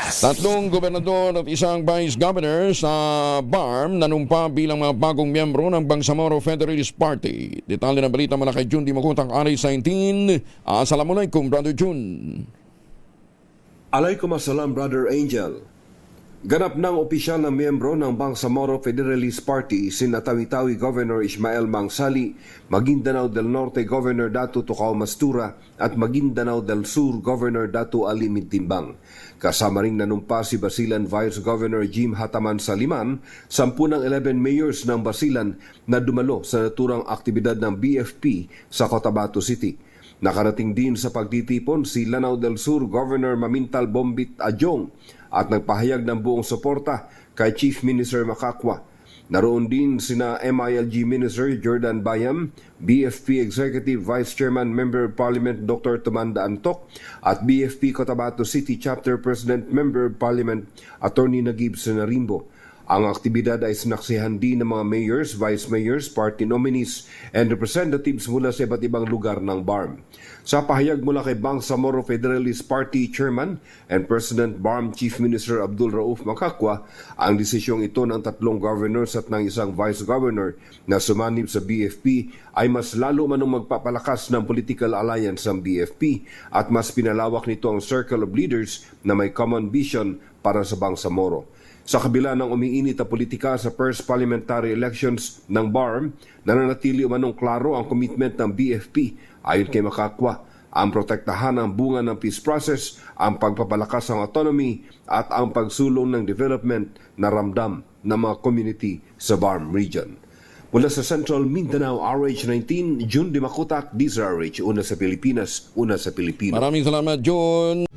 Tatlong gobernador at isang vice governor sa BARM nanumpa bilang mga bagong miyembro ng Bangsamoro Federalist Party. Detalye ng balita mula kay Jun Di Makutang, Aris 19. Assalamualaikum, Brother Jun. Alaykum assalam, Brother Angel. Ganap ng opisyal na miyembro ng Bangsamoro Federalist Party sina Tawi-Tawi Governor Ismael Mangsali, Maguindanao del Norte Governor Datu Tucao Mastura at Maguindanao del Sur Governor Datu Ali Mintimbang. Kasama ring nanumpa si Basilan Vice Governor Jim Hataman Saliman, 10 ng 11 mayors ng Basilan na dumalo sa naturang aktibidad ng BFP sa Cotabato City. Nakarating din sa pagtitipon si Lanao del Sur Governor Mamintal Bombit Adjong at nagpahayag ng buong suporta kay Chief Minister Makakwa. Naroon din sina MILG Minister Jordan Bayam, BFP Executive Vice Chairman Member of Parliament Dr. Tumanda Antok at BFP Cotabato City Chapter President Member of Parliament Attorney Nagib Senarimbo. Ang aktibidad ay sinaksihan din ng mga mayors, vice mayors, party nominees, and representatives mula sa iba't ibang lugar ng BARM. Sa pahayag mula kay Bangsamoro Federalist Party Chairman and President BARM Chief Minister Abdul Rauf Makakwa, ang desisyong ito ng tatlong governors at ng isang vice governor na sumanib sa BFP ay mas lalo manong magpapalakas ng political alliance ng BFP at mas pinalawak nito ang circle of leaders na may common vision para sa Bangsamoro. Sa kabila ng umiinit na politika sa first parliamentary elections ng BARM, nananatili umanong klaro ang commitment ng BFP ayon kay Makakwa, ang protektahan ang bunga ng peace process, ang pagpapalakas ng autonomy at ang pagsulong ng development na ramdam ng mga community sa BARM region. Mula sa Central Mindanao, RH19, Jun Di Makutak, DZRH, una sa Pilipinas, una sa Pilipinas. Maraming salamat, Jun.